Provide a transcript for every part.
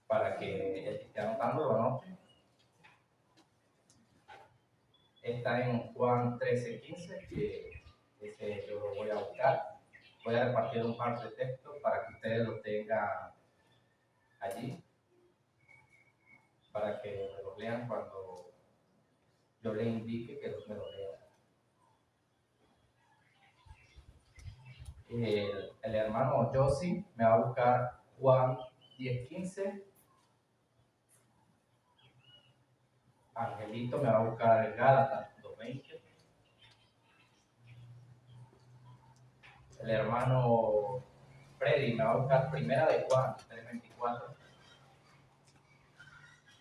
para que el que esté anotando lo anote. Está en Juan 13:15, que ese yo lo voy a buscar. Voy a repartir un par de textos para que ustedes lo tengan allí, para que me lo lean cuando yo les indique que me lo lean. El hermano Josie me va a buscar Juan 10:15. Angelito me va a buscar Gálatas 2:20. El hermano Freddy me va a buscar Primera de Juan 3:24.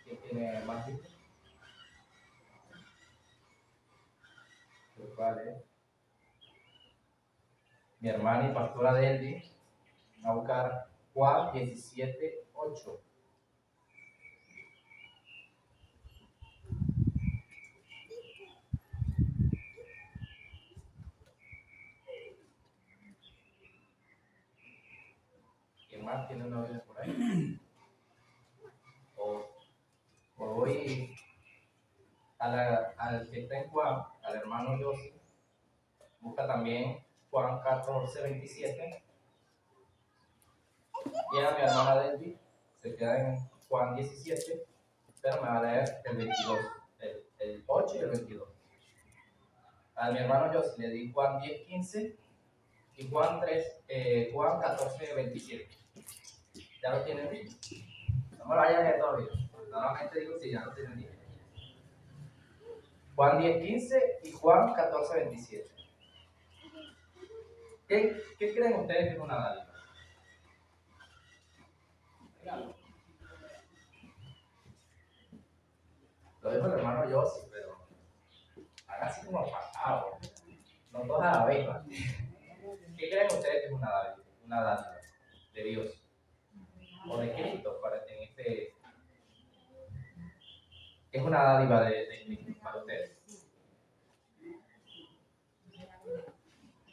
¿Quién tiene más libros? ¿Cuál es? Mi hermana y pastora Delvi me va a buscar Juan 17:8. ¿Quién más tiene una Biblia por ahí? O voy al que está en Juan, al hermano José, busca también Juan 14:27. Y a mi hermana Delvi se queda en Juan 17, pero me va a leer el 22, el 8 y el 22. A mi hermano José le di Juan 10:15 y Juan 14:27. ¿Ya lo tienen listo? No me lo vayan a leer todavía. Normalmente digo si ya lo tienen listo. Juan 10:15 y Juan 14:27. ¿Qué creen ustedes que es una dádiva? Lo dijo el hermano José, pero haga así como pasado. No todos a la vez. ¿Qué creen ustedes que es una dádiva de Dios? O de Cristo, es una dádiva de Cristo para ustedes.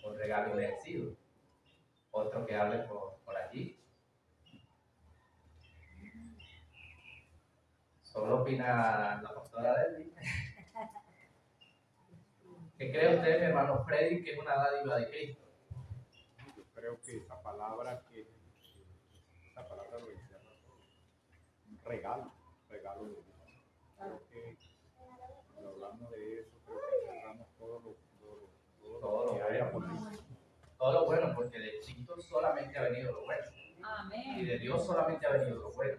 Un regalo inmerecido. Otro que hable por allí. Solo opina la pastora Delvi. ¿Qué cree usted, mi hermano Freddy, que es una dádiva de Cristo? Yo creo que esa palabra lo encierra un regalo de Dios. Creo que cuando hablamos de eso, creo que cerramos todo lo que haya por ahí. Todo lo bueno, porque de Cristo solamente ha venido lo bueno. Amén. Y de Dios solamente ha venido lo bueno.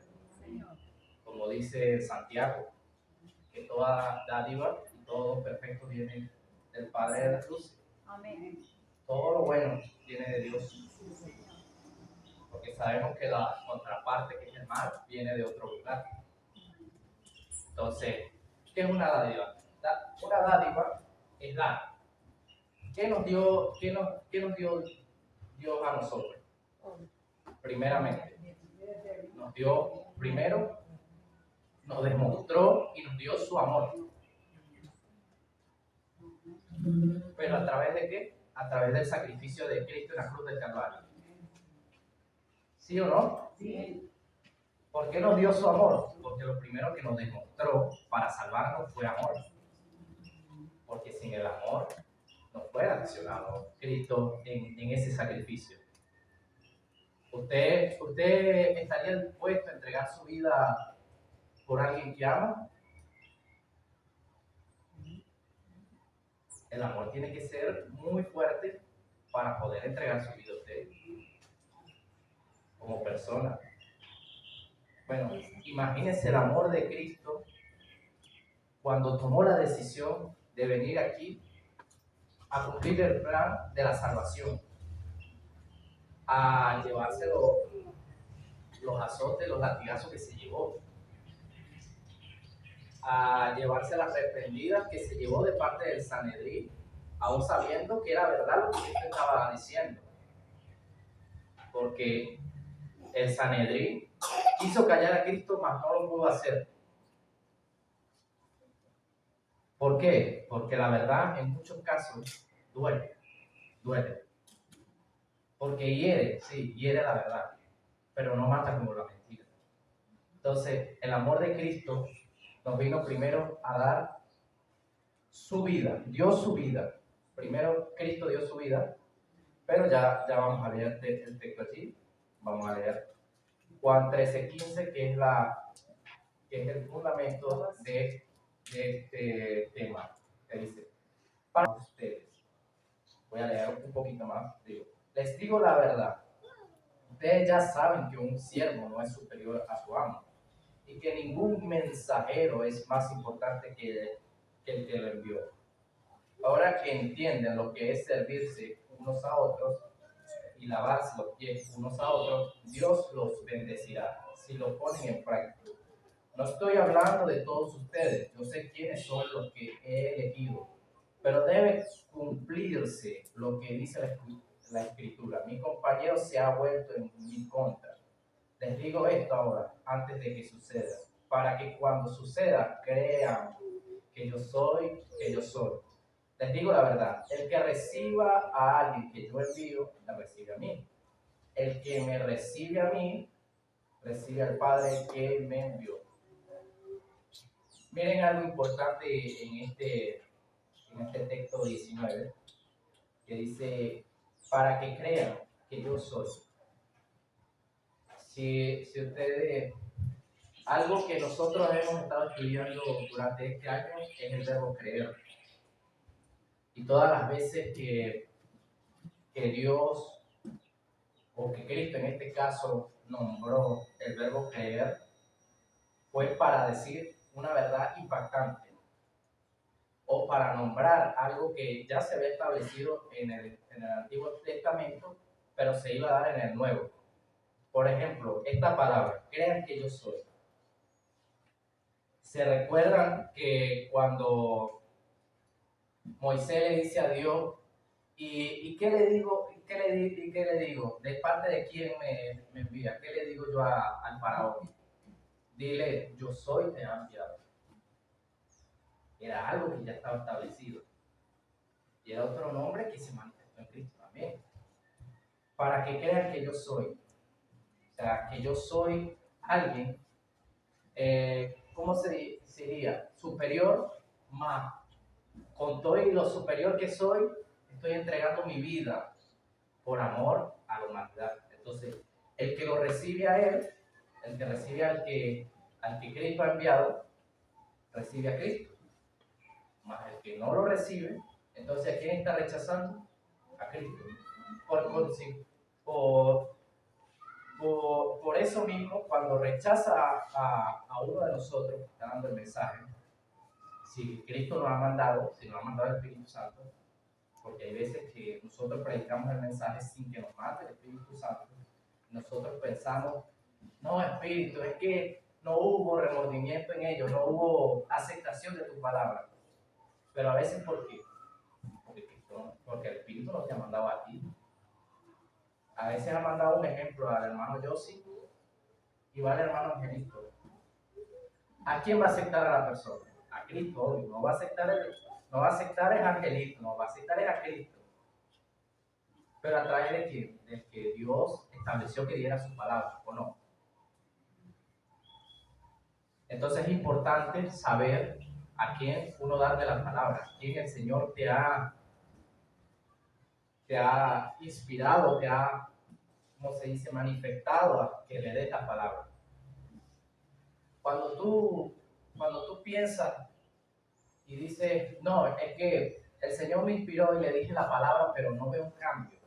Como dice Santiago, que toda dádiva y todo perfecto viene del Padre de la Luz. Amén. Todo lo bueno viene de Dios. Porque sabemos que la contraparte, que es el mal, viene de otro lugar. Entonces, ¿qué es una dádiva? Una dádiva es dar. ¿Qué nos dio Dios a nosotros? Primeramente, nos demostró y nos dio su amor. ¿Pero a través de qué? A través del sacrificio de Cristo en la cruz del Calvario. ¿Sí o no? Sí. ¿Por qué nos dio su amor? Porque lo primero que nos demostró para salvarnos fue amor. Porque sin el amor no fuera accionado Cristo en ese sacrificio. ¿Usted estaría dispuesto a entregar su vida por alguien que ama? El amor tiene que ser muy fuerte para poder entregar su vida a usted como persona. Bueno, imagínese el amor de Cristo cuando tomó la decisión de venir aquí a cumplir el plan de la salvación, a llevarse los azotes, los latigazos que se llevó, a llevarse las reprendidas que se llevó de parte del Sanedrín, aún sabiendo que era verdad lo que Cristo estaba diciendo. Porque el Sanedrín quiso callar a Cristo, mas no lo pudo hacer. ¿Por qué? Porque la verdad en muchos casos duele. Porque hiere la verdad, pero no mata como la mentira. Entonces, el amor de Cristo nos vino primero a dar su vida, dio su vida. Primero Cristo dio su vida, pero ya vamos a leer el texto allí. Vamos a leer Juan 13:15, que es el fundamento de este tema. Que dice, para ustedes, voy a leer un poquito más, les digo la verdad, ustedes ya saben que un siervo no es superior a su amo, y que ningún mensajero es más importante que el que lo envió. Ahora que entienden lo que es servirse unos a otros y lavarse los pies unos a otros, Dios los bendecirá si lo ponen en práctica. No estoy hablando de todos ustedes, yo sé quiénes son los que he elegido, pero debe cumplirse lo que dice la Escritura. Mi compañero se ha vuelto en mi contra. Les digo esto ahora, antes de que suceda, para que cuando suceda crean que yo soy. Les digo la verdad, el que reciba a alguien que yo envío, me recibe a mí. El que me recibe a mí, recibe al Padre que me envió. Miren algo importante en este texto 19, que dice, para que crean que yo soy. Si ustedes, algo que nosotros hemos estado estudiando durante este año es el verbo creer. Y todas las veces que Dios, o que Cristo en este caso, nombró el verbo creer, fue para decir una verdad impactante, o para nombrar algo que ya se había establecido en el Antiguo Testamento, pero se iba a dar en el Nuevo. Por ejemplo, esta palabra, crean que yo soy. ¿Se recuerdan que cuando Moisés le dice a Dios, ¿y qué le digo? ¿Qué le digo? ¿De parte de quién me envía? ¿Qué le digo yo al faraón? Dile, yo soy, te ha enviado. Era algo que ya estaba establecido. Y era otro nombre que se manifestó en Cristo también. Para que crean que yo soy. O sea, que yo soy alguien, ¿cómo se diría? Superior, más. Con todo y lo superior que soy, estoy entregando mi vida por amor a la humanidad. Entonces, el que lo recibe a él, el que recibe al que Cristo ha enviado, recibe a Cristo. Más el que no lo recibe, entonces ¿a quién está rechazando? A Cristo. Por eso mismo, cuando rechaza a uno de nosotros que está dando el mensaje, si Cristo nos ha mandado, si nos ha mandado el Espíritu Santo, porque hay veces que nosotros predicamos el mensaje sin que nos mande el Espíritu Santo, nosotros pensamos, no, Espíritu, es que no hubo remordimiento en ellos, no hubo aceptación de tu palabra. Pero a veces, ¿por qué? Porque el Espíritu no te ha mandado a ti. A veces ha mandado un ejemplo al hermano Yossi y va al hermano Angelito. ¿A quién va a aceptar a la persona? A Cristo, obvio. No va a aceptar a Angelito, no va a aceptar a Cristo. Pero a través de quién? Del que Dios estableció que diera su palabra, ¿o no? Entonces es importante saber a quién uno darle las palabras, a quién el Señor te ha inspirado, te ha, ¿cómo se dice?, manifestado a que le dé esta palabra. Cuando tú piensas y dices, no, es que el Señor me inspiró y le dije la palabra, pero no veo un cambio.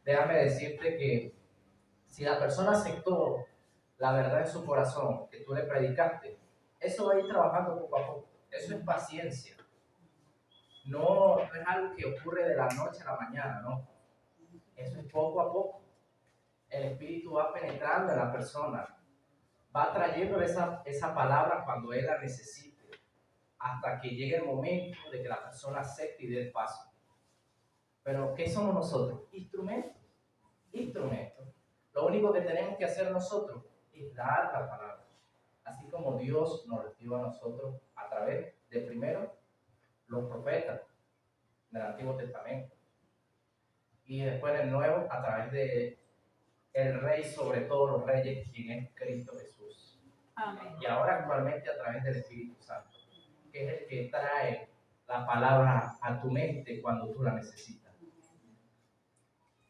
Déjame decirte que si la persona aceptó la verdad en su corazón que tú le predicaste, eso va a ir trabajando poco a poco. Eso es paciencia. No es algo que ocurre de la noche a la mañana, no. Eso es poco a poco. El Espíritu va penetrando en la persona, va trayéndole esa palabra cuando él la necesite, hasta que llegue el momento de que la persona acepte y dé el paso. Pero ¿qué somos nosotros? Instrumentos. Lo único que tenemos que hacer nosotros es dar la palabra, así como Dios nos lo dio a nosotros a través de primero los profetas del Antiguo Testamento y después del Nuevo a través de el Rey sobre todos los reyes, quien es Cristo Jesús. Amén. Y ahora actualmente a través del Espíritu Santo, que es el que trae la palabra a tu mente cuando tú la necesitas.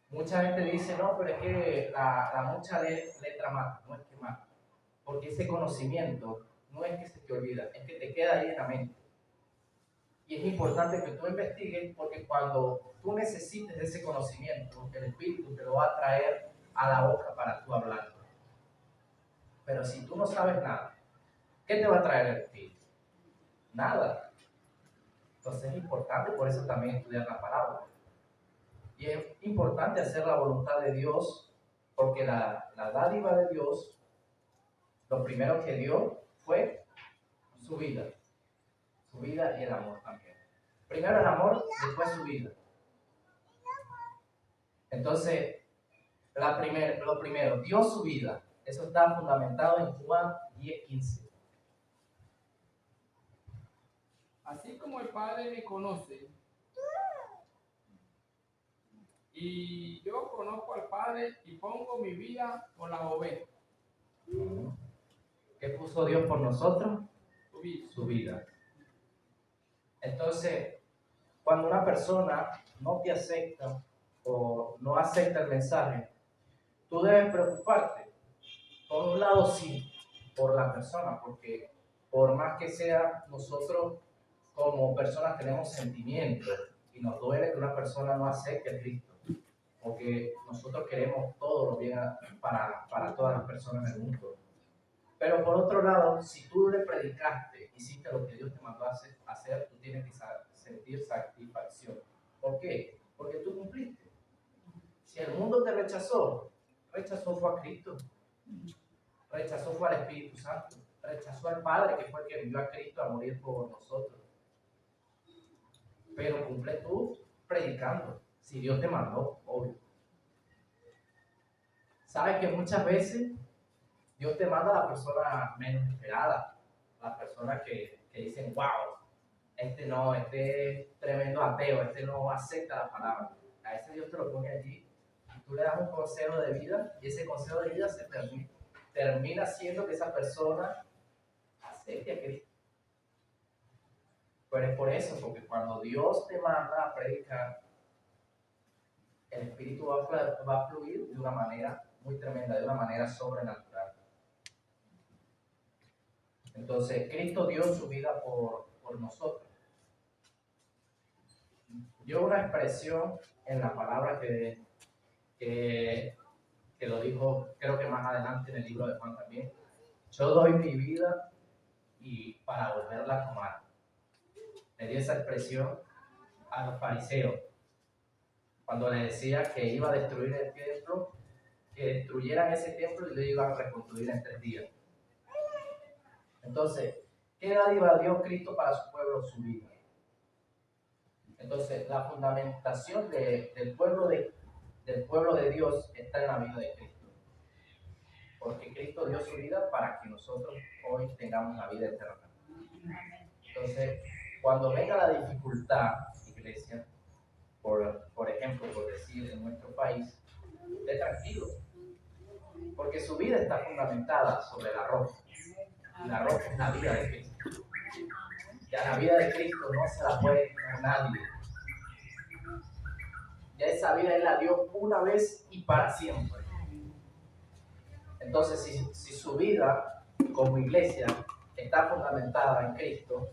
Mucha gente dice, no, pero es que la mucha letra mata, no es que mata, porque ese conocimiento no es que se te olvida, es que te queda ahí en la mente. Y es importante que tú investigues, porque cuando tú necesites ese conocimiento, el Espíritu te lo va a traer a la boca para tú hablarlo. Pero si tú no sabes nada, ¿qué te va a traer el Espíritu? Nada. Entonces es importante por eso también estudiar la palabra. Y es importante hacer la voluntad de Dios, porque la dádiva de Dios, lo primero que dio fue su vida y el amor también. Primero el amor, después su vida. Entonces, lo primero, dio su vida. Eso está fundamentado en Juan 10:15. Así como el Padre me conoce, y yo conozco al Padre y pongo mi vida por las ovejas. ¿Qué puso Dios por nosotros? Su vida. Su vida. Entonces, cuando una persona no te acepta o no acepta el mensaje, tú debes preocuparte. Por un lado, sí, por la persona, porque por más que sea, nosotros como personas tenemos sentimientos y nos duele que una persona no acepte a Cristo, porque nosotros queremos todo lo bien para todas las personas del mundo. Pero por otro lado, si tú le predicaste, hiciste lo que Dios te mandó a hacer, tú tienes que sentir satisfacción. ¿Por qué? Porque tú cumpliste. Si el mundo te rechazó fue a Cristo, rechazó fue al Espíritu Santo, rechazó al Padre, que fue el que envió a Cristo a morir por nosotros. Pero cumple tú predicando, si Dios te mandó, obvio. ¿Sabes que muchas veces Dios te manda a la persona menos esperada, a las personas que dicen, wow, este es tremendo ateo, este no acepta la palabra? A ese Dios te lo pone allí, y tú le das un consejo de vida, y ese consejo de vida se termina siendo que esa persona acepte a Cristo. Pero es por eso, porque cuando Dios te manda a predicar, el Espíritu va a fluir de una manera muy tremenda, de una manera sobrenatural. Entonces, Cristo dio su vida por nosotros. Dio una expresión en la palabra que lo dijo, creo que más adelante en el libro de Juan también. Yo doy mi vida y para volverla a tomar. Le dio esa expresión a los fariseos cuando le decía que iba a destruir el templo, que destruyeran ese templo y lo iban a reconstruir en 3 días. Entonces, ¿qué dádiva dio Cristo para su pueblo? Su vida. Entonces, la fundamentación del pueblo de Dios está en la vida de Cristo. Porque Cristo dio su vida para que nosotros hoy tengamos la vida eterna. Entonces, cuando venga la dificultad, iglesia, por ejemplo, por decir en nuestro país, esté tranquilo. Porque su vida está fundamentada sobre la roca. Y la roca es la vida de Cristo. Ya la vida de Cristo no se la puede quitar nadie. Ya esa vida Él la dio una vez y para siempre. Entonces, si su vida como iglesia está fundamentada en Cristo,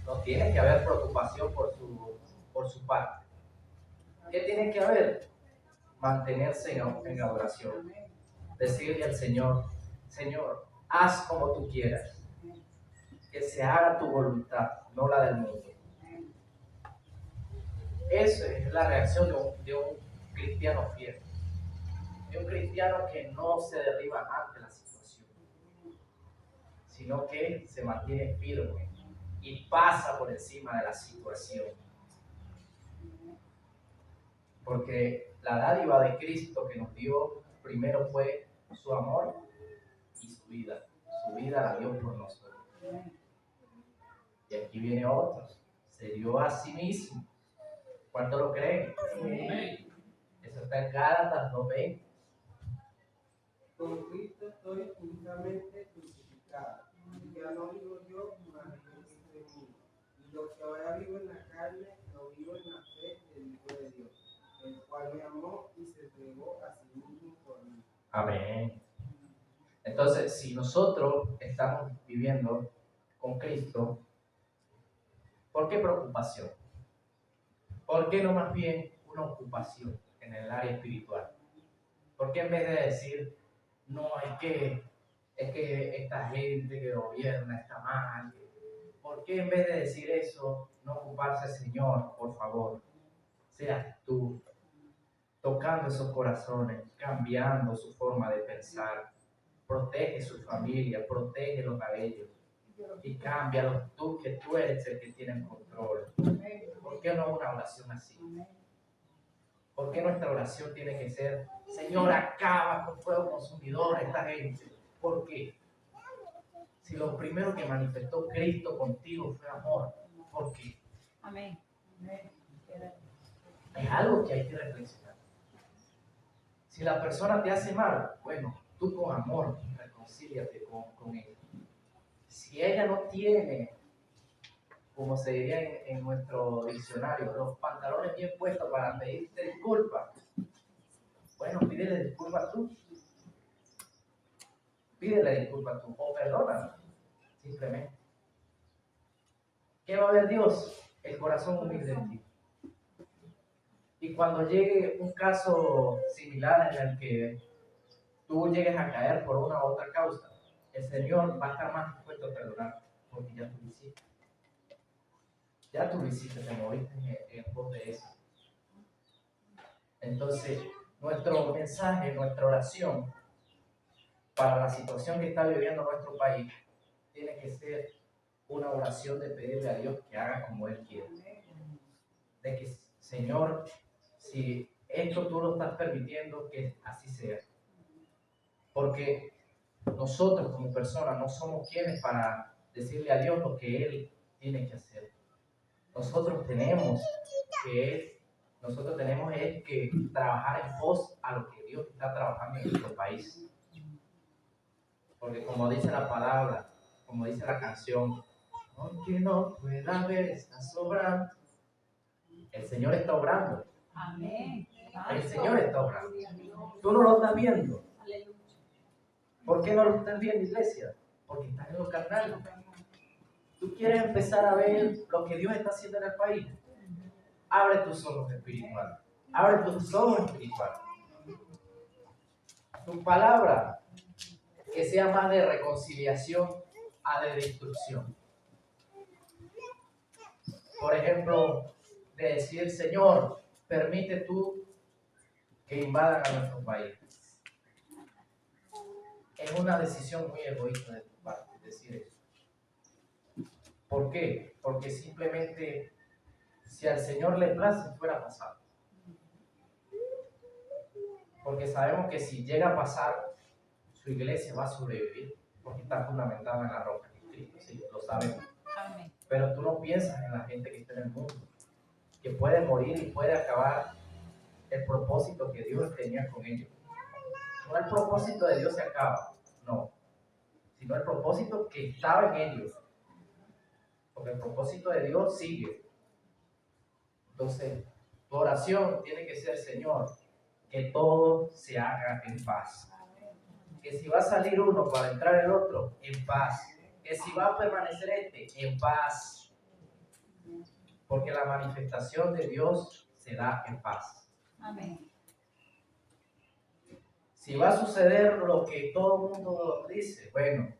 no tiene que haber preocupación por su parte. ¿Qué tiene que haber? Mantenerse en adoración. Decirle al Señor, Señor, haz como tú quieras. Que se haga tu voluntad, no la del mundo. Esa es la reacción de un cristiano fiel. De un cristiano que no se derriba ante la situación, sino que se mantiene firme y pasa por encima de la situación. Porque la dádiva de Cristo que nos dio primero fue su amor y su vida. Su vida la dio por nosotros. Y aquí viene otro. Se dio a sí mismo. ¿Cuánto lo creen? Amén. Eso está en Gálatas 2:20. Con Cristo estoy juntamente crucificado. Ya no vivo yo, mas Cristo en mí. Y lo que ahora vivo en la carne, lo vivo en la fe del Hijo de Dios, el cual me amó y se entregó a sí mismo por mí. Amén. Entonces, si nosotros estamos viviendo con Cristo, ¿por qué preocupación? ¿Por qué no más bien una ocupación en el área espiritual? ¿Por qué en vez de decir, no, es que esta gente que gobierna está mal? ¿Por qué en vez de decir eso, no ocuparse, Señor, por favor? Seas tú tocando esos corazones, cambiando su forma de pensar. Protege su familia, protégelos a ellos y cámbialos tú, que tú eres el que tiene el control. ¿Por qué no una oración así? ¿Por qué nuestra oración tiene que ser, Señor, acaba con fuego consumidor a esta gente? ¿Por qué? Si lo primero que manifestó Cristo contigo fue amor, ¿por qué? Amén. Es algo que hay que reflexionar. Si la persona te hace mal, bueno, tú con amor reconcíliate con ella. Si ella no tiene, como se diría en nuestro diccionario, los pantalones bien puestos para pedirte disculpas, bueno, pídele disculpas tú. Pídele disculpas tú o perdónala, simplemente. ¿Qué va a ver Dios? El corazón humilde en ti. Y cuando llegue un caso similar en el que tú llegues a caer por una u otra causa, el Señor va a estar más dispuesto a perdonar, porque ya tú lo hiciste. Ya tú lo hiciste, te moviste en pos de eso. Entonces, nuestro mensaje, nuestra oración para la situación que está viviendo nuestro país tiene que ser una oración de pedirle a Dios que haga como Él quiere. De que, Señor, si esto tú lo estás permitiendo, que así sea. Porque nosotros como personas no somos quienes para decirle a Dios lo que Él tiene que hacer. Nosotros tenemos que trabajar en pos a lo que Dios está trabajando en nuestro país. Porque como dice la palabra, como dice la canción, aunque no pueda ver, está sobrando. El Señor está obrando. Amén. El Señor está obrando. Tú no lo estás viendo. ¿Por qué no lo estás viendo, iglesia? Porque estás en lo carnal. ¿Tú quieres empezar a ver lo que Dios está haciendo en el país? Abre tus ojos espirituales. Abre tus ojos espirituales. Tu palabra, que sea más de reconciliación a de destrucción. Por ejemplo, de decir, Señor, permite tú que invadan a nuestro país. Es una decisión muy egoísta de tu parte decir eso. ¿Por qué? Porque simplemente si al Señor le place fuera a pasar. Porque sabemos que si llega a pasar, su iglesia va a sobrevivir, porque está fundamentada en la roca de Cristo, sí, lo sabemos. Amén. Pero tú no piensas en la gente que está en el mundo, que puede morir y puede acabar el propósito que Dios tenía con ellos. No el propósito de Dios se acaba, no, sino el propósito que estaba en ellos. Porque el propósito de Dios sigue. Entonces, tu oración tiene que ser, Señor, que todo se haga en paz. Que si va a salir uno para entrar el otro, en paz. Que si va a permanecer este, en paz. Porque la manifestación de Dios se da en paz. Amén. Si va a suceder lo que todo el mundo dice, bueno,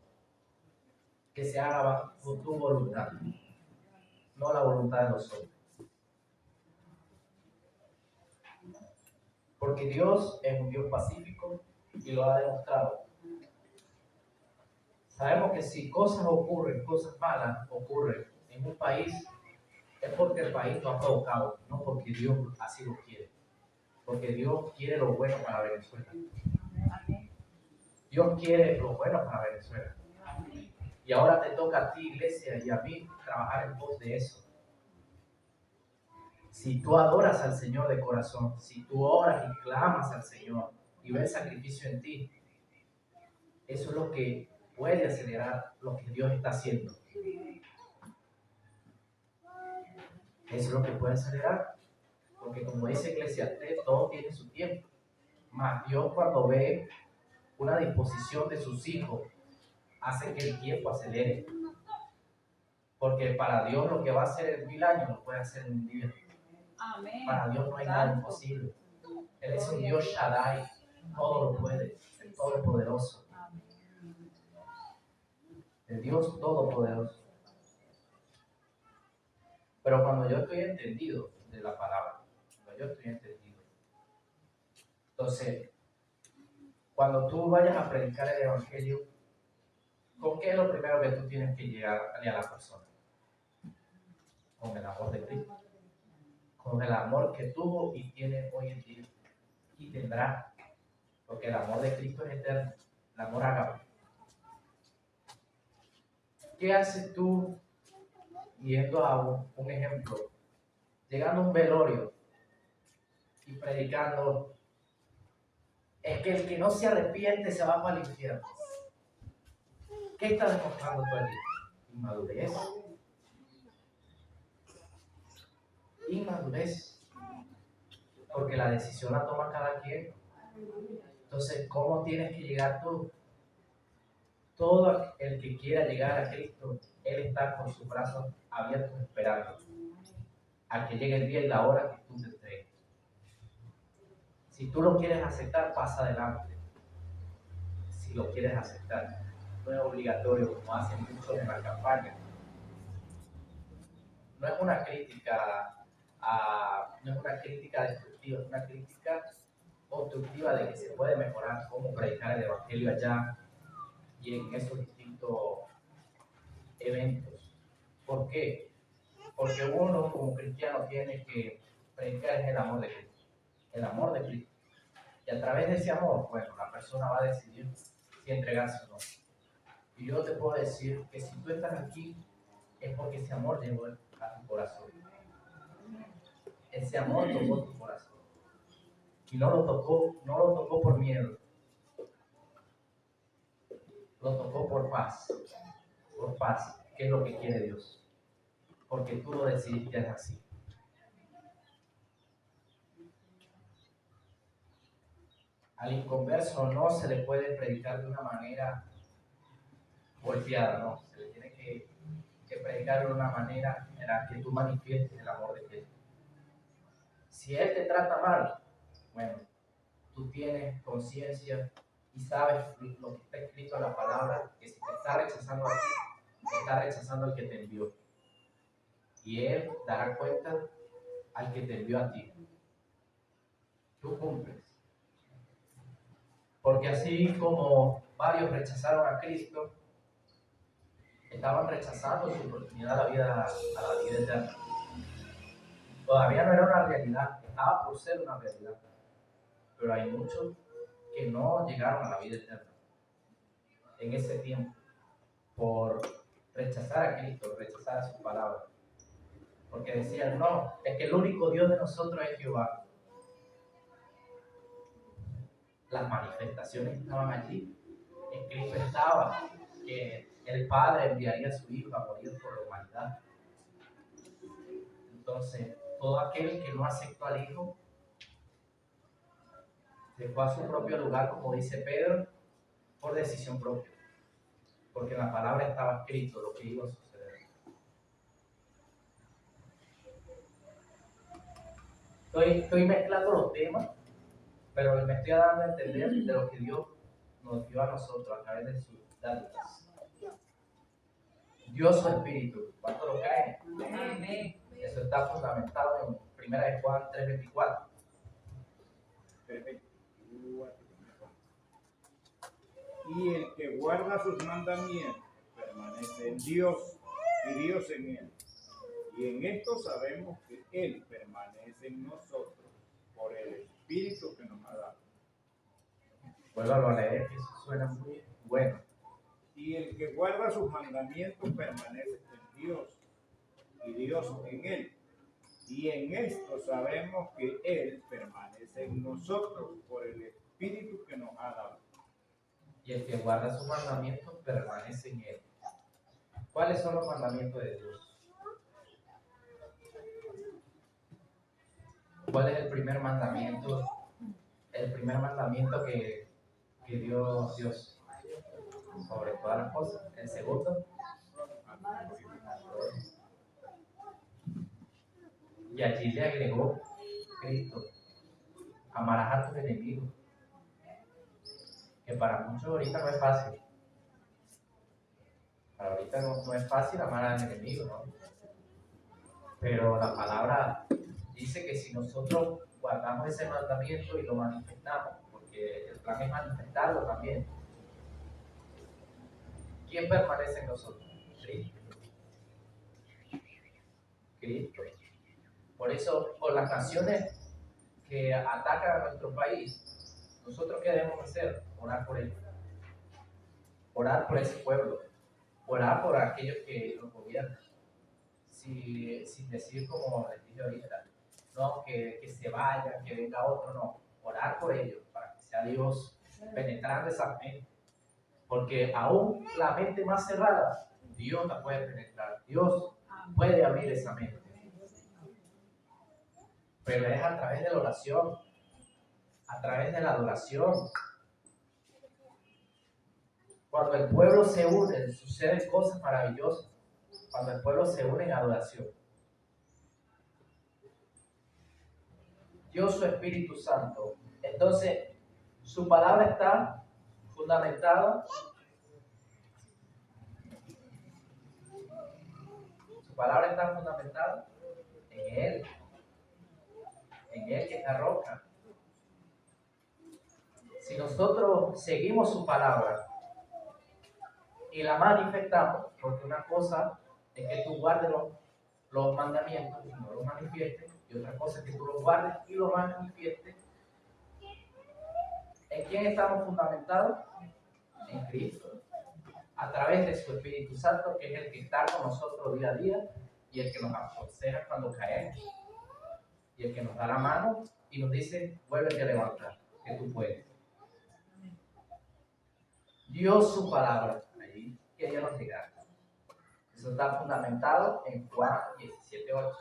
que se haga bajo tu voluntad, no la voluntad de los hombres. Porque Dios es un Dios pacífico y lo ha demostrado. Sabemos que si cosas ocurren, cosas malas ocurren en un país, es porque el país lo ha provocado, no porque Dios así lo quiere. Porque Dios quiere lo bueno para Venezuela. Dios quiere lo bueno para Venezuela. Y ahora te toca a ti, iglesia, y a mí trabajar en pos de eso. Si tú adoras al Señor de corazón, si tú oras y clamas al Señor y ves sacrificio en ti, Eso es lo que puede acelerar lo que Dios está haciendo. Eso es lo que puede acelerar. Porque como dice Eclesiastés, todo tiene su tiempo. Mas Dios, cuando ve una disposición de sus hijos, hace que el tiempo acelere. Porque para Dios lo que va a hacer en 1000 años lo puede hacer en un día. Amén. Para Dios no hay nada imposible. Él es un Dios Shaddai, todo lo puede, el todopoderoso. El Dios todopoderoso. Pero cuando yo estoy entendido de la palabra, cuando yo estoy entendido, entonces, cuando tú vayas a predicar el evangelio, ¿con qué es lo primero que tú tienes que llegarle a la persona? Con el amor de Cristo. Con el amor que tuvo y tiene hoy en día y tendrá, porque el amor de Cristo es eterno, el amor ágape. ¿Qué haces tú yendo a un ejemplo, llegando a un velorio y predicando? Es que el que no se arrepiente se va para el infierno. ¿Qué está demostrando tú allí? Inmadurez. Inmadurez. Porque la decisión la toma cada quien. Entonces, ¿cómo tienes que llegar tú? Todo el que quiera llegar a Cristo, Él está con sus brazos abiertos esperando a que llegue el día y la hora que tú te entregues. Si tú lo quieres aceptar, pasa adelante. Si lo quieres aceptar, no es obligatorio como hacen muchos en la campaña. No es una crítica no es una crítica destructiva, es una crítica constructiva de que se puede mejorar cómo predicar el evangelio allá y en esos distintos eventos. ¿Por qué? Porque uno como cristiano tiene que predicar el amor de Cristo. El amor de Cristo. Y a través de ese amor, bueno, la persona va a decidir si entregarse o no. Y yo te puedo decir que si tú estás aquí, es porque ese amor llegó a tu corazón. Ese amor tocó tu corazón. Y no lo tocó por miedo. Lo tocó por paz. Por paz, que es lo que quiere Dios. Porque tú lo decidiste así. Al inconverso no se le puede predicar de una manera golpeada, no. Se le tiene que predicar de una manera en la que tú manifiestes el amor de Cristo. Si Él te trata mal, bueno, tú tienes conciencia y sabes lo que está escrito en la palabra, que si te está rechazando a ti, te está rechazando al que te envió. Y Él dará cuenta al que te envió a ti. Tú cumples. Porque así como varios rechazaron a Cristo, estaban rechazando su oportunidad a la vida eterna. Todavía no era una realidad, estaba por ser una realidad. Pero hay muchos que no llegaron a la vida eterna en ese tiempo por rechazar a Cristo, rechazar a su palabra. Porque decían, no, es que el único Dios de nosotros es Jehová. Las manifestaciones estaban allí. En Cristo estaba que el Padre enviaría a su Hijo a morir por la humanidad. Entonces, todo aquel que no aceptó al Hijo se fue a su propio lugar, como dice Pedro, por decisión propia. Porque en la palabra estaba escrito lo que iba a suceder. Estoy mezclando los temas, pero me estoy dando a entender de lo que Dios nos dio a nosotros a través de sus dádivas. Dios su Espíritu. ¿Cuánto lo creen? Amén. Eso está fundamentado en 1 Juan 3:24. Perfecto. Y el que guarda sus mandamientos permanece en Dios y Dios en él. Y en esto sabemos que Él permanece en nosotros por el Espíritu que nos ha dado. Vuélvalo a leer, que eso suena muy bueno. Y el que guarda sus mandamientos permanece en Dios y Dios en él. Y en esto sabemos que Él permanece en nosotros por el Espíritu que nos ha dado. y el que guarda sus mandamientos permanece en él. ¿Cuáles son los mandamientos de Dios? ¿Cuál es el primer mandamiento? El primer mandamiento que dio Dios sobre todas las cosas. El segundo, y allí le agregó Cristo: amarás a tus enemigos. Que para muchos ahorita no es fácil. Para ahorita no es fácil amar al enemigo, ¿no? Pero la palabra dice que si nosotros guardamos ese mandamiento y lo manifestamos, porque el plan es manifestarlo también, ¿quién permanece en nosotros? Cristo. Cristo. Por eso, por las naciones que atacan a nuestro país, ¿nosotros qué debemos hacer? Orar por ellos. Orar por ese pueblo. Orar por aquellos que nos gobiernan. Sin decir como les dije ahorita, no, que se vaya, que venga otro, no. Orar por ellos, para que sea Dios penetrando esa mente. Porque aún la mente más cerrada, Dios la puede penetrar. Dios puede abrir esa mente. Pero es a través de la oración, a través de la adoración. Cuando el pueblo se une, suceden cosas maravillosas. Cuando el pueblo se une en adoración. Dios, su Espíritu Santo. Entonces, su palabra está fundamentada. Su palabra está fundamentada en Él. En Él que es la roca. Si nosotros seguimos su palabra y la manifestamos, porque una cosa es que tú guardes los mandamientos y no los manifiestes, y otra cosa es que tú los guardes y los manifiestes. ¿En quién estamos fundamentados? En Cristo, a través de su Espíritu Santo, que es el que está con nosotros día a día y el que nos aconseja cuando caemos, y el que nos da la mano y nos dice: vuélvete a levantar, que tú puedes. Dios, su palabra, ahí quería nos llegar. Eso está fundamentado en Juan 17:8.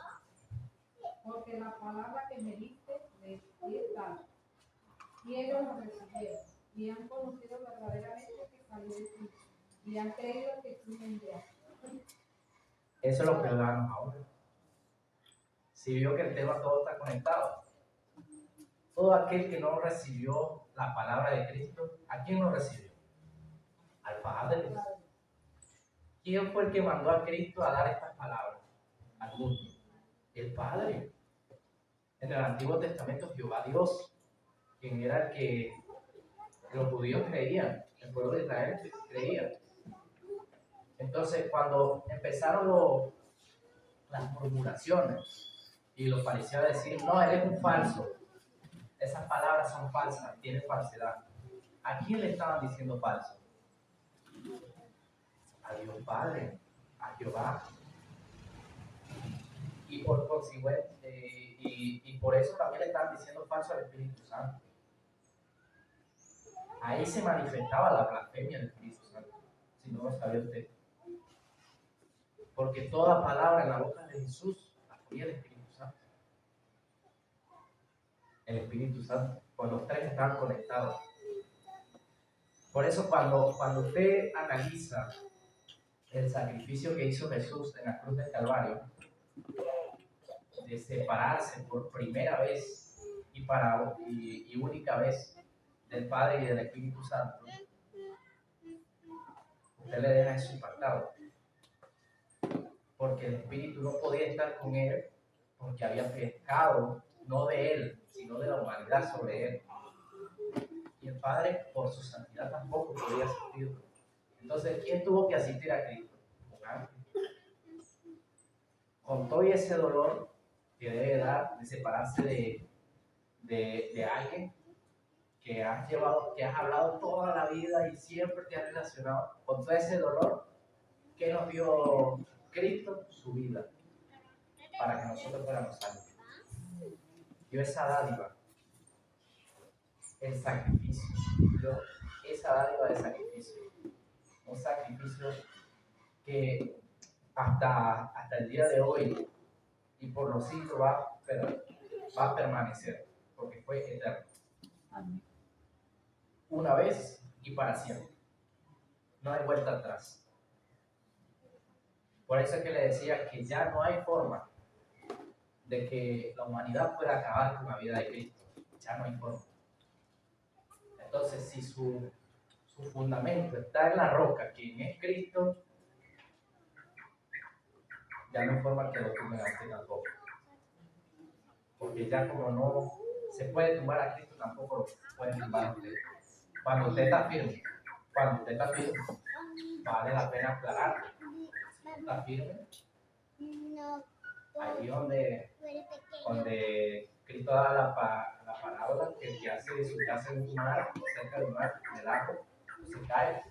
Porque la palabra que me diste les es dada, y ellos la recibieron, y han conocido verdaderamente que salió de ti, y han creído que tú me enviaste. Eso es lo que hablamos ahora. Si vio que el tema todo está conectado. Todo aquel que no recibió la palabra de Cristo, ¿a quién no recibió? Al Padre. ¿Quién fue el que mandó a Cristo a dar estas palabras al mundo? El Padre. En el Antiguo Testamento, Jehová Dios, quien era el que los judíos creían, el pueblo de Israel creía. Entonces, cuando empezaron las murmuraciones y los fariseos a decir: no, él es un falso, esas palabras son falsas, tienen falsedad. ¿A quién le estaban diciendo falso? A Dios Padre, a Jehová. Y por consiguiente, y por eso también le estaban diciendo falso al Espíritu Santo. Ahí se manifestaba la blasfemia del Espíritu Santo, si no lo sabía usted. Porque toda palabra en la boca de Jesús la ponía el Espíritu Santo. El Espíritu Santo, pues los tres están conectados. Por eso cuando usted analiza el sacrificio que hizo Jesús en la cruz del Calvario, de separarse por primera vez y única vez del Padre y del Espíritu Santo, usted le deja eso impactado. Porque el Espíritu no podía estar con él, porque había pecado, no de él, sino de la humanidad sobre él. Y el Padre, por su santidad, tampoco podía asistirlo. Entonces, ¿quién tuvo que asistir a Cristo? Un ángel. Con todo ese dolor que debe dar de separarse de alguien que has hablado toda la vida y siempre te has relacionado, con todo ese dolor, ¿qué nos dio Cristo? Su vida, para que nosotros fuéramos salvos. Dio esa dádiva, el sacrificio, dio esa esa dádiva de sacrificio. Un sacrificio que hasta el día de hoy y por los siglos va a permanecer, porque fue eterno. Amén. Una vez y para siempre. No hay vuelta atrás. Por eso es que le decía que ya no hay forma de que la humanidad pueda acabar con la vida de Cristo. Ya no hay forma. Entonces, si su fundamento está en la roca, quien es Cristo, ya no hay forma que lo tumben a usted tampoco. Porque ya como no se puede tumbar a Cristo, tampoco lo pueden tumbar a usted. Cuando usted está firme, vale la pena aclarar. Está firme. Ahí donde Cristo da la parábola que el que hace su casa en un mar, cerca del mar, del lago, se cae.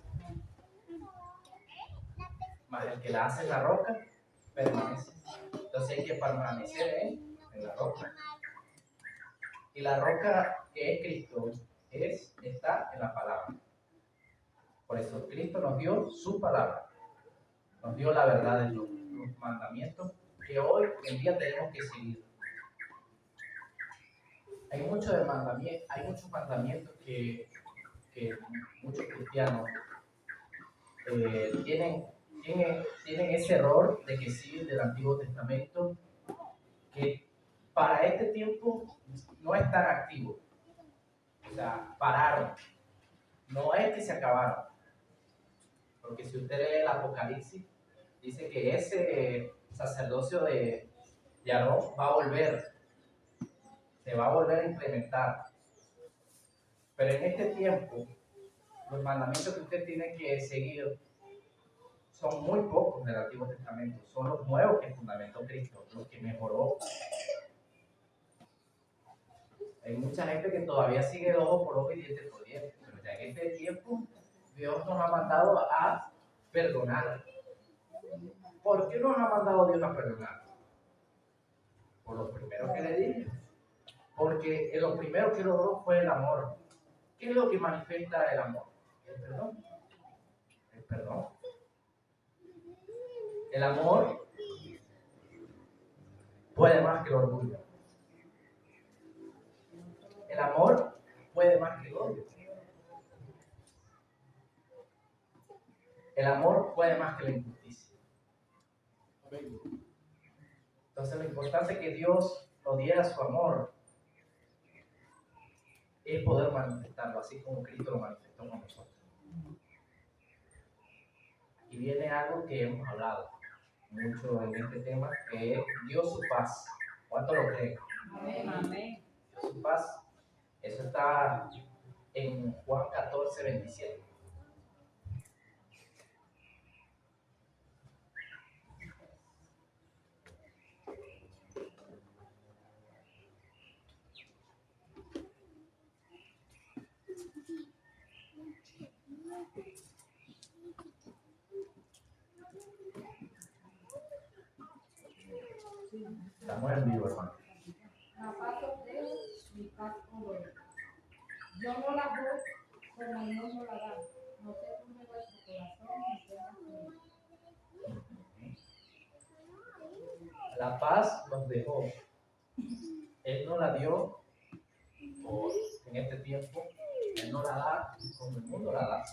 Más el que la hace en la roca, permanece. Entonces hay que permanecer en la roca. Y la roca que es Cristo está en la palabra. Por eso Cristo nos dio su palabra. Nos dio la verdad de los mandamientos que hoy en día tenemos que seguir. Hay muchos mandamientos que muchos cristianos tienen ese error de que siguen del Antiguo Testamento, que para este tiempo no es tan activo. O sea, pararon. No es que se acabaron. Porque si usted lee el Apocalipsis, dice que ese sacerdocio de Aarón va a volver. Se va a volver a implementar. Pero en este tiempo, los mandamientos que usted tiene que seguir son muy pocos del Antiguo Testamento. Son los nuevos que fundamentó Cristo, los que mejoró. Hay mucha gente que todavía sigue el ojo por ojo y diente por diente. Pero ya en este tiempo, Dios nos ha mandado a perdonar. ¿Por qué nos ha mandado Dios a perdonar? Por lo primero que le dije. Porque lo primero que logró fue el amor. ¿Qué es lo que manifiesta el amor? El perdón. El perdón. El amor puede más que el orgullo. El amor puede más que el odio. El amor puede más que la injusticia. Entonces lo importante que Dios nos diera su amor es poder manifestarlo, así como Cristo lo manifestó con nosotros. Y viene algo que hemos hablado mucho en este tema, que es Dios su paz. ¿Cuánto lo creen? Amén. Dios su paz. Eso está en Juan 14, 27. Estamos en vivo, hermano. La paz os dejo, mi paz os doy. Yo no la doy como el mundo la da. No se turbe vuestro corazón ni tengas miedo. La paz nos dejó. Él no la dio en este tiempo. Él no la da como el mundo la da.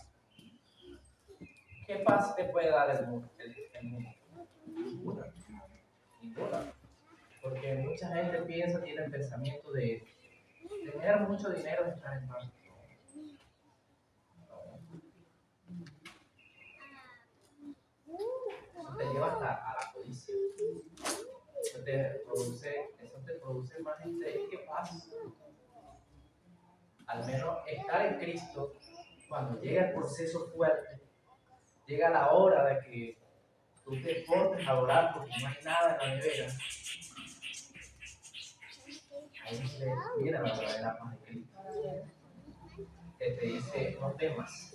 ¿Qué paz te puede dar el mundo? Ninguna. Porque mucha gente tiene el pensamiento de tener mucho dinero y estar en paz. Eso te lleva hasta a la codicia. Eso te produce más estrés que paz. Al menos estar en Cristo, cuando llega el proceso fuerte, llega la hora de que tú te portes a orar porque no hay nada en la nevera. Ahí se mira la verdadera paz de Cristo. Que te dice, no temas,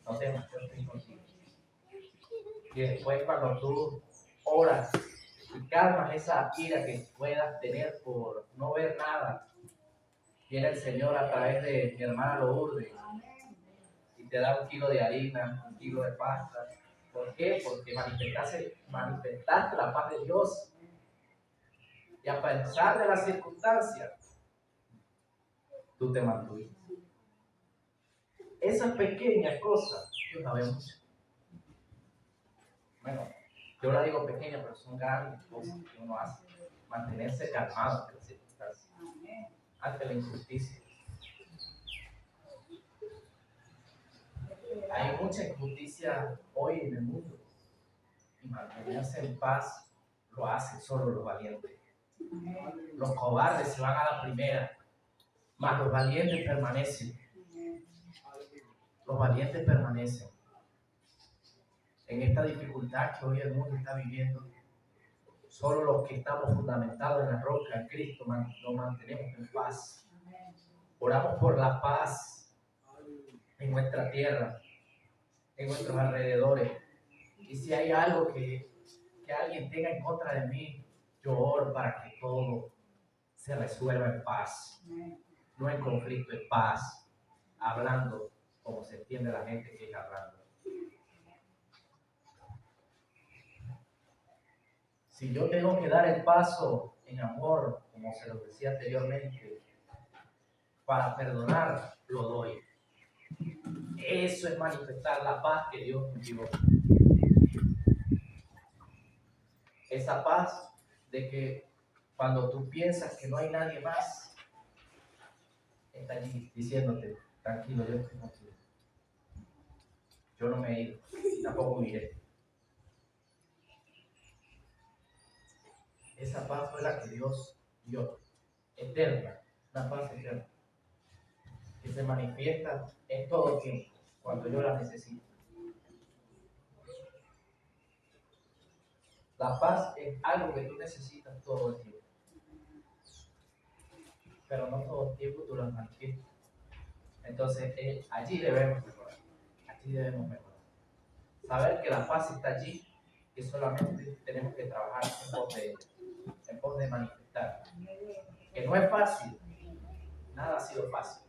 yo estoy contigo. Y después cuando tú oras y calmas esa ira que puedas tener por no ver nada, viene el Señor a través de mi hermana Lourdes y y te da 1 kilo de harina, 1 kilo de pasta. ¿Por qué? Porque manifestaste la paz de Dios. Y a pesar de las circunstancias, tú te mantuviste. Esas pequeñas cosas, Dios las ve mucho. Bueno, yo la digo pequeña, pero son grandes cosas que uno hace. Mantenerse calmado ante las circunstancias, ante la injusticia. Hay mucha injusticia hoy en el mundo. Y mantenerse en paz lo hacen solo los valientes. Los cobardes se van a la primera, mas los valientes permanecen. Los valientes permanecen. En esta dificultad que hoy el mundo está viviendo, solo los que estamos fundamentados en la roca, en Cristo, nos mantenemos en paz. Oramos por la paz en nuestra tierra, en nuestros alrededores. Y si hay algo que alguien tenga en contra de mí, yo oro para que todo se resuelva en paz, no en conflicto, en paz, hablando como se entiende la gente que es hablando. Si yo tengo que dar el paso en amor, como se lo decía anteriormente, para perdonar, lo doy. Eso es manifestar la paz que Dios nos dio. Esa paz de que cuando tú piensas que no hay nadie más, está allí diciéndote, tranquilo, yo estoy contigo. Yo no me he ido, tampoco me iré. Esa paz fue la que Dios dio, eterna, una paz eterna, que se manifiesta en todo tiempo, cuando yo la necesito. La paz es algo que tú necesitas todo el tiempo, pero no todo el tiempo tú la manifiestas. Entonces, allí debemos mejorar, saber que la paz está allí, que solamente tenemos que trabajar en pos de manifestar. Que no es fácil, nada ha sido fácil.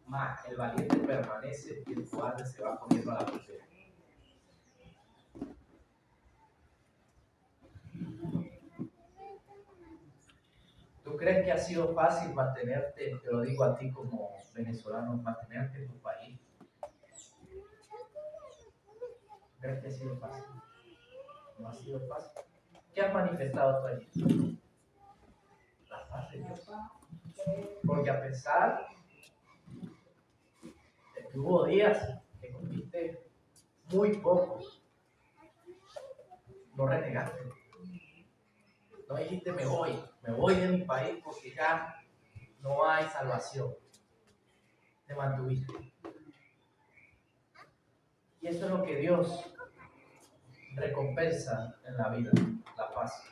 Más el valiente permanece y el cobarde se va poniendo a la primera. ¿Tú crees que ha sido fácil mantenerte, te lo digo a ti como venezolano, mantenerte en tu país? ¿Crees que ha sido fácil? No ha sido fácil. ¿Qué has manifestado tú allí? La paz de Dios. Porque a pesar de que hubo días que comiste muy poco, no renegaste. No dijiste me voy de mi país porque ya no hay salvación. Te mantuviste. Y eso es lo que Dios recompensa en la vida, la paz.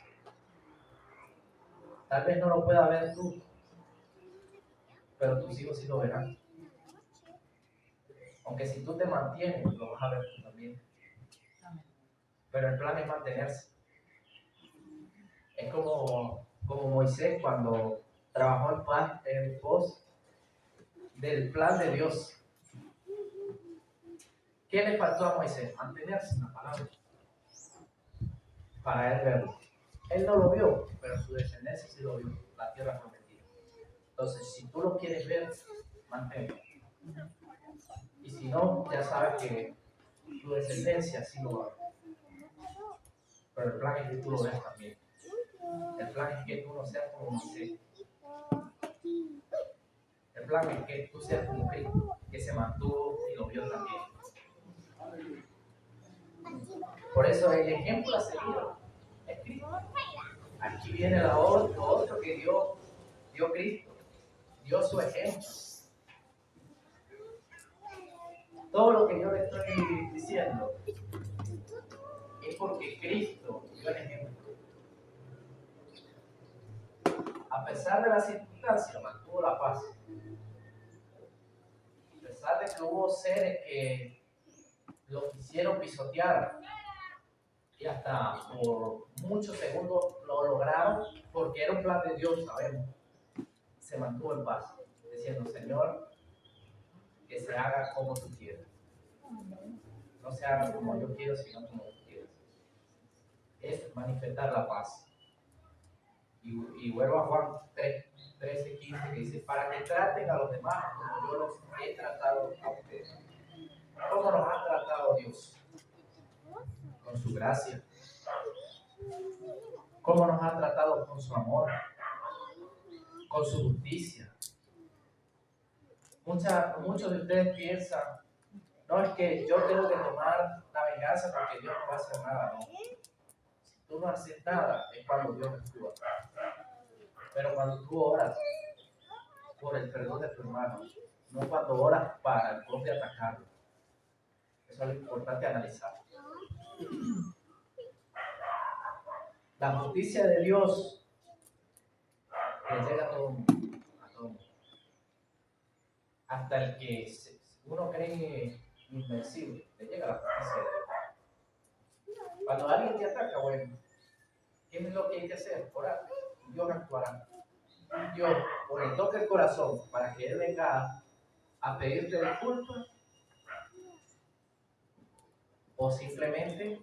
Tal vez no lo puedas ver tú, pero tus hijos sí lo verán. Aunque si tú te mantienes, lo vas a ver tú también. Pero el plan es mantenerse. Es como Moisés cuando trabajó en pos del plan de Dios. ¿Qué le faltó a Moisés? Mantenerse en la palabra. Para él verlo. Él no lo vio, pero su descendencia sí lo vio, la tierra prometida. Entonces, si tú lo quieres ver, manténlo. Y si no, ya sabes que tu descendencia sí lo va a ver. Pero el plan es que tú lo veas también. El plan es que tú no seas como Moisés. El plan es que tú seas como Cristo, que se mantuvo y lo vio también. Por eso el ejemplo a seguir es Cristo. Aquí viene lo otro que dio Cristo. Dio su ejemplo. Todo lo que yo le estoy diciendo es porque Cristo dio el ejemplo. A pesar de las circunstancias, mantuvo la paz. A pesar de que hubo seres que lo quisieron pisotear y hasta por muchos segundos lo lograron porque era un plan de Dios, sabemos. Se mantuvo en paz, diciendo, Señor, que se haga como tú quieras. No se haga como yo quiero, sino como tú quieras. Es manifestar la paz. Y vuelvo a Juan 13, 15, que dice, para que traten a los demás como yo los he tratado a ustedes. ¿Cómo nos ha tratado Dios? Con su gracia. ¿Cómo nos ha tratado con su amor? Con su justicia. Muchos de ustedes piensan, no, es que yo tengo que tomar la venganza porque Dios no va a hacer nada. No. Si tú no haces nada, es cuando Dios actúa. Pero cuando tú oras por el perdón de tu hermano, no cuando oras para el propio atacarlo. Eso es lo importante analizar. La justicia de Dios le llega a todo el mundo. A todo el mundo. Hasta el que uno cree invencible, le llega la justicia de Dios. Cuando alguien te ataca, bueno, ¿qué es lo que hay que hacer? Orar. Dios actuará. Dios, o le toca el corazón para que Él venga a pedirte disculpas, o simplemente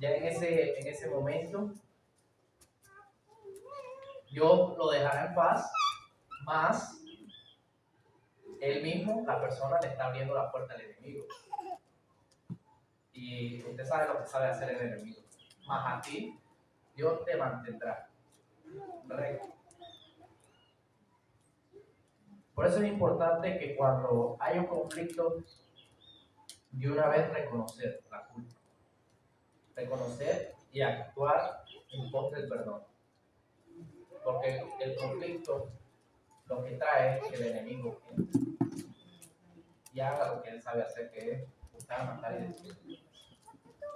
ya en ese momento Dios lo dejará en paz, más él mismo, la persona, le está abriendo la puerta al enemigo. Y usted sabe lo que sabe hacer el enemigo. Más a ti, Dios te mantendrá recto. Por eso es importante que cuando hay un conflicto, de una vez reconocer la culpa. Reconocer y actuar en pos del perdón. Porque el conflicto lo que trae es que el enemigo entre y haga lo que él sabe hacer, que es buscar, matar y destruir.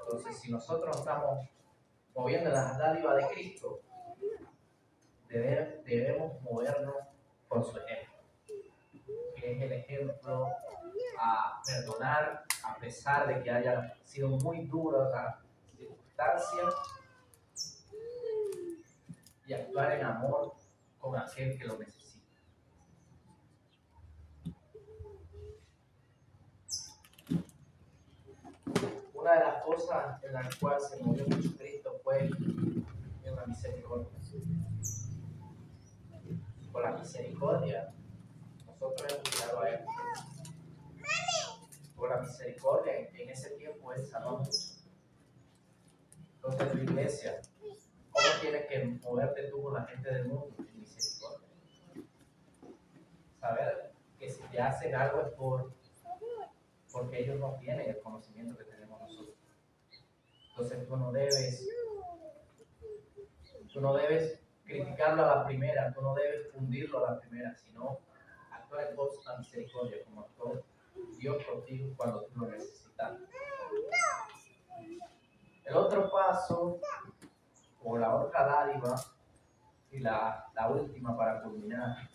Entonces, si nosotros estamos moviendo las dádivas de Cristo, debemos movernos con su ejemplo, que es el ejemplo a perdonar a pesar de que haya sido muy dura la circunstancia, y actuar en amor con aquel que lo necesita. Una de las cosas en las cuales se movió mucho Cristo fue en la misericordia. Con la misericordia, nosotros hemos llegado a Él. Por la misericordia, en ese tiempo Él sanó mucho. Entonces, tu iglesia, ¿cómo tienes que moverte tú con la gente del mundo? En misericordia. Saber que si te hacen algo es porque ellos no tienen el conocimiento que tenemos nosotros. Entonces, tú no debes criticarlo a la primera, tú no debes fundirlo a la primera, sino actuar en pos de la misericordia, como actuó Dios contigo cuando tú lo necesitas. El otro paso, o la otra dádiva, y la última para culminar,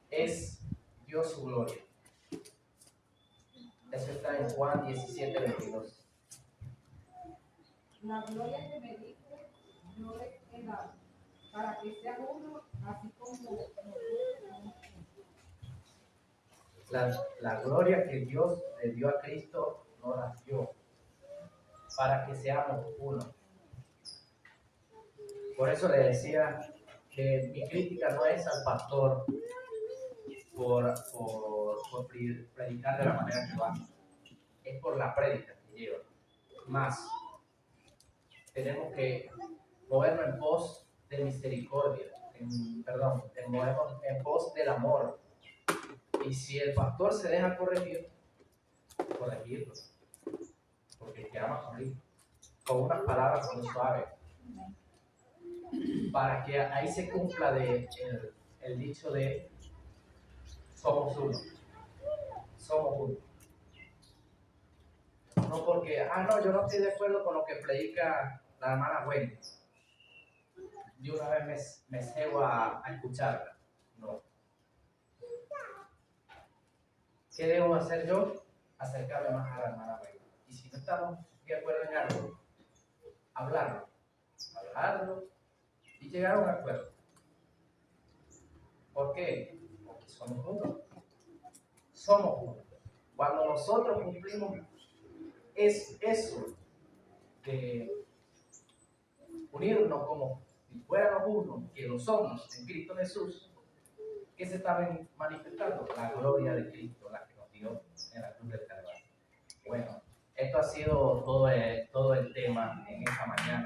es Dios su gloria. Eso está en Juan 17, 22. La gloria que me diste, yo les he dado, para que sean uno, así como nosotros somos uno. La gloria que Dios le dio a Cristo nos la dio para que seamos uno. Por eso le decía que mi crítica no es al pastor por predicar de la manera que va, es por la prédica que lleva. Más, tenemos que movernos en pos de misericordia, movernos en pos del amor. Y si el pastor se deja corregir, corregirlo, porque te ama corregir, con unas palabras muy suaves, para que ahí se cumpla el dicho de somos uno. Somos uno. No porque, no, yo no estoy de acuerdo con lo que predica la hermana Wendy. De una vez me cego a escucharla. No. ¿Qué debo hacer yo? Acercarme más a la hermana Wendy. Y si no estamos de acuerdo en algo, hablarlo y llegar a un acuerdo. ¿Por qué? Porque somos uno. Somos uno. Cuando nosotros cumplimos es eso de unirnos como si fuéramos uno, que lo somos en Cristo Jesús, que se está manifestando la gloria de Cristo, la que nos dio en la cruz del Calvario. Bueno, esto ha sido todo el tema en esta mañana.